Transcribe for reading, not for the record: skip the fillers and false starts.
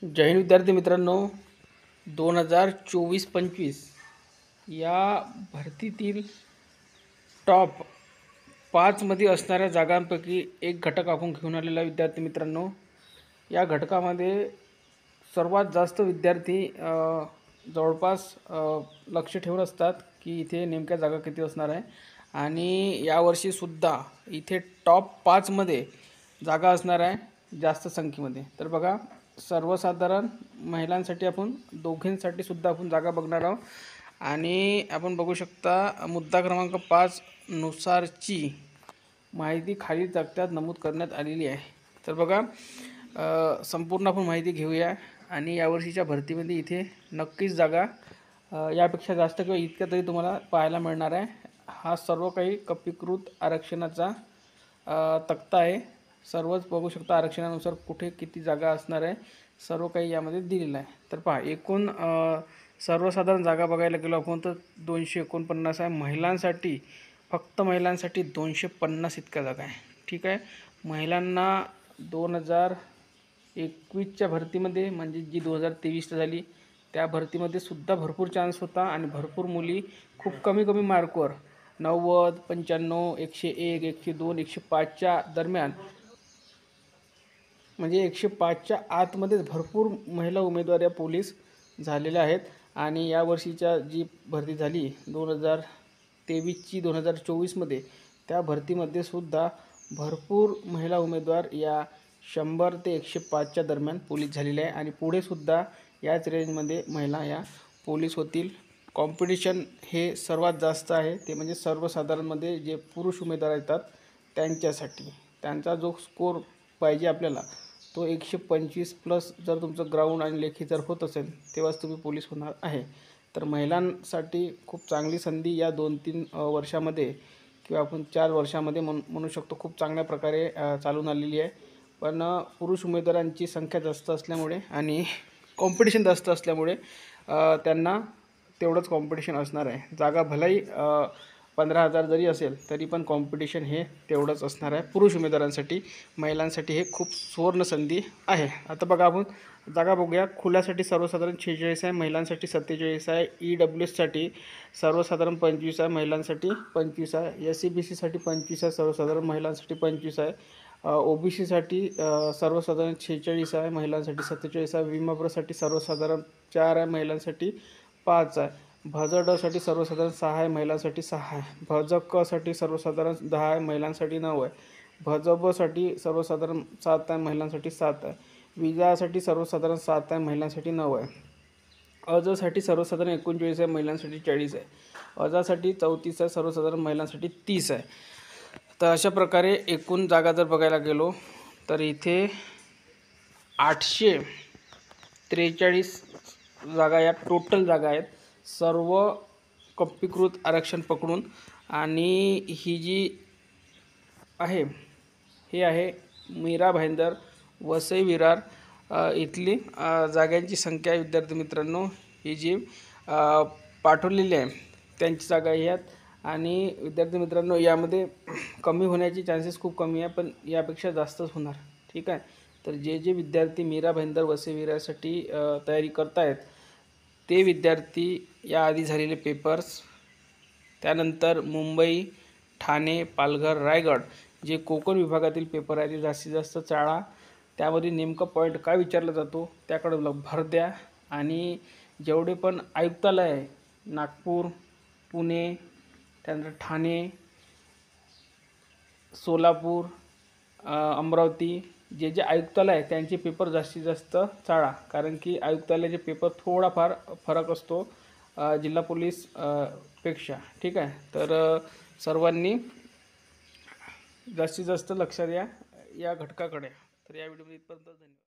जय हिंद विद्यार्थी मित्रांनो, 2024-25 या भरतीतील टॉप 5मध्ये असणाऱ्या जागांपैकी एक घटक आपण घेऊन आलेला विद्यार्थी मित्रांनो। या घटकामध्ये सर्वात जास्त विद्यार्थी जवळपास लक्ष ठेवून असतात की इथे नेमक्या जागा किती असणार आहे आणि यावर्षीसुद्धा इथे टॉप 5मध्ये जागा असणार आहे जास्त संख्येमध्ये। तर बघा, सर्वसाधारण महिलांसाठी आपण दोघींसाठी सुद्धा आपण जागा बघणार आहोत आणि आपण बघू शकता मुद्दा क्रमांक 5 नुसारची माहिती खाली तक्त्यात नमूद करण्यात आलेली आहे। तर बघा, संपूर्ण आपण माहिती घेऊया आणि यावर्षीच्या भरतीमध्ये इथे नक्कीच जागा यापेक्षा जास्त किंवा इतक्या तरी तुम्हाला पाहायला मिळणार आहे। हा सर्व काही कपीकृत आरक्षणाचा तक्ता आहे। सर्वच बघू शकता आरक्षणानुसार कुठे किती जागा असणार आहे, सर्व काही यामध्ये दिलेलं आहे। तर पहा, एकूण सर्वसाधारण जागा बघायला गेलो आपण तर 249 आहे। महिलांसाठी, फक्त महिलांसाठी 250 इतक्या जागा आहे। ठीक आहे, महिलांना 2021च्या भरतीमध्ये म्हणजे जी 2023 झाली त्या भरतीमध्ये सुद्धा भरपूर चान्स होता आणि भरपूर मुली खूप कमी मार्कवर 90, 95, 101, 102, 105च्या दरम्यान, म्हणजे 105च्या आतमध्येच भरपूर महिला उमेदवार या पोलीस झालेल्या आहेत। आणि या वर्षीच्या जी भरती झाली 2023ची 2024मध्ये, त्या भरतीमध्ये सुद्धा भरपूर महिला उमेदवार या 100 ते 105च्या दरम्यान पोलीस झालेले आहे आणि पुढे सुद्धा याच रेंजमध्ये महिला या पोलीस होतील। कॉम्पिटिशन हे सर्वात जास्त आहे, ते म्हणजे सर्वसाधारणमध्ये जे पुरुष उमेदवार येतात त्यांच्यासाठी। त्यांचा जो स्कोर पाहिजे आपल्याला तो 125+ जर तुमचं ग्राउंड आणि लेखी जर होत असेल तेव्हाच तुम्ही पोलीस होणार आहे। तर महिलांसाठी खूप चांगली संधी या 2-3 वर्षामध्ये किंवा आपण 4 वर्षामध्ये म्हणू शकतो खूप चांगल्या प्रकारे चालून आलेली आहे। पण पुरुष उमेदवारांची संख्या जास्त असल्यामुळे आणि कॉम्पिटिशन जास्त असल्यामुळे त्यांना तेवढंच कॉम्पिटिशन असणार आहे। जागा भलेही 15,000 जरी असेल तरी पण कॉम्पिटिशन हे तेवढंच असणार आहे पुरुष उमेदवारांसाठी। महिलांसाठी हे खूप सुवर्ण संधी आहे। आता बघा, आपण जागा बघूया। खुल्यासाठी सर्वसाधारण 46 आहे, महिलांसाठी 47 आहे। EWSसाठी सर्वसाधारण 25 आहे, महिलांसाठी 25 आहे। SCBCसाठी 25 आहे, सर्वसाधारण महिलांसाठी 25 आहे। OBCसाठी सर्वसाधारण 46 आहे, महिलांसाठी 47 आहे। विमाप्रसाठी सर्वसाधारण 4 आहे, महिलांसाठी 5 आहे। भजडसाठी सर्वसाधारण 6 आहे, महिलांसाठी 6 आहे। भजकसाठी सर्वसाधारण 10 आहे, महिलांसाठी 9 आहे। भजबसाठी सर्वसाधारण 7 आहे, महिलांसाठी 7 आहे। विजासाठी सर्वसाधारण 7 आहे, महिलांसाठी 9 आहे। अजसाठी सर्वसाधारण 39 आहे, महिलांसाठी 40 आहे। अजासाठी 34 आहे, सर्वसाधारण महिलांसाठी 30 आहे। तर अशा प्रकारे एकूण जागा जर बघायला गेलो तर इथे 843 जागा या टोटल जागा आहेत, सर्व कपीकृत आरक्षण पकडून। आणि ही जी आहे हे आहे मीरा भाईंदर वसई विरार इथली जागांची संख्या आहे विद्यार्थी मित्रांनो। ही जी पाठवलेली आहे त्यांची जागा ह्यात। आणि विद्यार्थी मित्रांनो, यामध्ये कमी होण्याची चान्सेस खूप कमी आहे, पण यापेक्षा जास्तच होणार। ठीक आहे, तर जे विद्यार्थी मीरा भाईंदर वसई विरारसाठी तयारी करतायत ते विद्यार्थी याआधी झालेले पेपर्स, त्यानंतर मुंबई, ठाणे, पालघर, रायगड जे कोकण विभागातील पेपर आहे ते जास्तीत जास्त चाळा। त्यामध्ये नेमका पॉईंट काय विचारला जातो त्याकडे भर द्या। आणि जेवढे पण आयुक्तालय आहे, नागपूर, पुणे, त्यानंतर ठाणे, सोलापूर, अमरावती जे आयुक्तालय आहे त्यांचे पेपर जास्तीत जास्त चाळा, कारण की आयुक्तालयाचे पेपर थोडाफार फरक असतो जिल्हा पोलीस पेक्षा। ठीक आहे, तर सर्वांनी जास्तीत जास्त लक्ष द्या या घटकाकडे। तर या व्हिडिओमध्ये इथपर्यंत, धन्यवाद।